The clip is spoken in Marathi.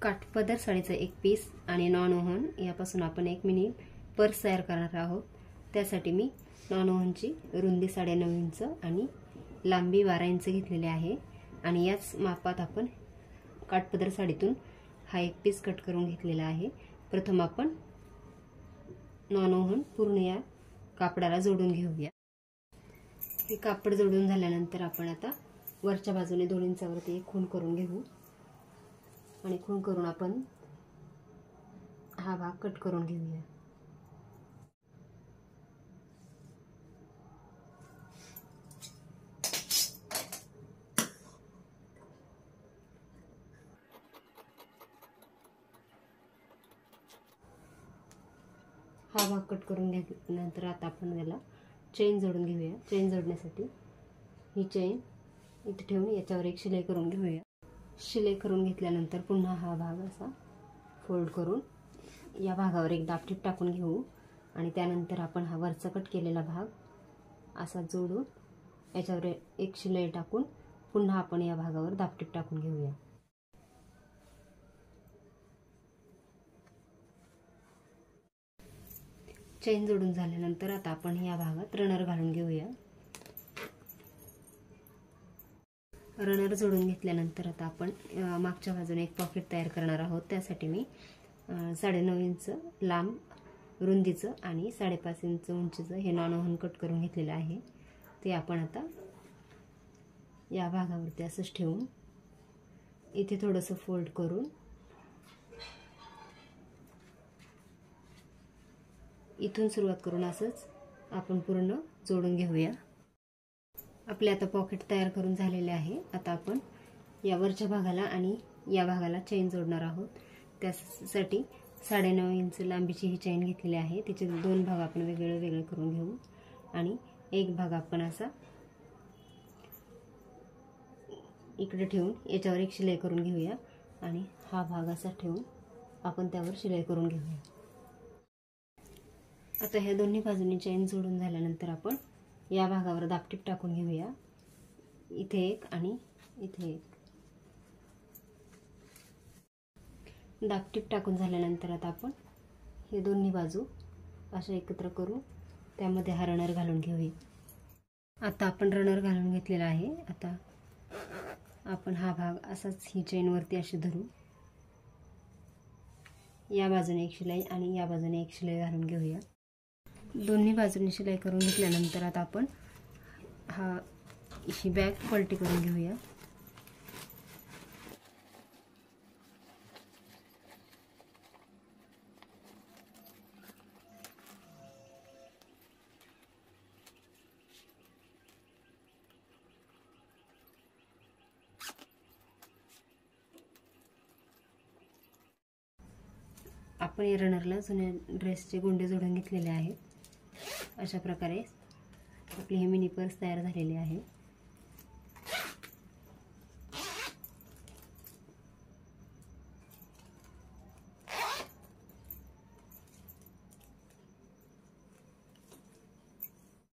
काठपदर साडीचा एक पीस आणि नॉन ओव्हन यापासून आपण एक मिनी पर्स तयार करणार आहोत। त्यासाठी मी नॉन ओव्हनची रुंदी 9.5 इंच आणि लांबी 12 इंच घेतलेली आहे आणि याच मापात आपण काठपदर साडीतून हा एक पीस कट करून घेतलेला आहे। प्रथम आपण नॉन ओव्हन पूर्ण या कापडाला जोडून घेऊया। हे कापड जोडून झाल्यानंतर आपण आता वरच्या बाजूने 2 इंचावरती एक खूण करून घेऊ आणि खूण करून आपण हा भाग कट करून घेऊया। हा भाग कट करून घेतल्यानंतर आता आपण याला चेन जोडून घेऊया। चेन जोडण्यासाठी ही चेन इथे ठेवून याच्यावर एक शिलाई करून घेऊया। शिलाई करून घेतल्यानंतर पुन्हा हा भाग असा फोल्ड करून या भागावर एक दाबटीप टाकून घेऊ आणि त्यानंतर आपण हा वरचा कट केलेला भाग असा जोडून याच्यावर एक शिलाई टाकून पुन्हा आपण या भागावर दाबटीप टाकून घेऊया। चेन जोडून झाल्यानंतर आता आपण या भागात रनर घालून घेऊया। रनर जोडून घेतल्यानंतर आता आपण मागच्या बाजूने एक पॉकेट तयार करणार आहोत। त्यासाठी मी 9.5 इंच लांब रुंदीचं आणि 5.5 इंच उंचीचं हे नॉन ओव्हन कट करून घेतलेलं आहे। ते आपण आता या भागावरती असंच ठेवून इथे थोडंसं फोल्ड करून इथून सुरुवात करून असंच आपण पूर्ण जोडून घेऊया। आपले आता पॉकेट तयार करून झालेले आहे। आता आपण या वरच्या भागाला आणि या भागाला चेन जोडणार आहोत। त्यासाठी 9.5 इंच लांबीची ही चेन घेतलेली आहे। तिचे 2 भाग आपण वेगळे वेगळे करून घेऊ आणि एक भाग आपण असा इकडे ठेवून याच्यावर एक शिलाई करून घेऊया आणि हा भाग असा ठेवून आपण त्यावर शिलाई करून घेऊया। आता ह्या दोन्ही बाजूंनी चेन जोडून झाल्यानंतर आपण या भागावर दाबटीप टाकून घेऊया। इथे एक आणि इथे एक दाबटीप टाकून झाल्यानंतर आता आपण हे दोन्ही बाजू अशा एकत्र करू त्यामध्ये हा रनर घालून घेऊया। आता आपण रनर घालून घेतलेला आहे। आता आपण हा भाग असाच ही चेन वरती अशी धरू, या बाजूने एक शिलाई आणि या बाजूने एक शिलाई घालून घेऊया। दोन्ही बाजूंनी शिलाई करून घेतल्यानंतर आता आपण ही बॅग पलटी करून घेऊया। आपण या रनरला जुन्या ड्रेसचे गोंडे जोडून घेतलेले आहेत। अशा प्रकारे आपली ही मिनी पर्स तयार झालेली आहे।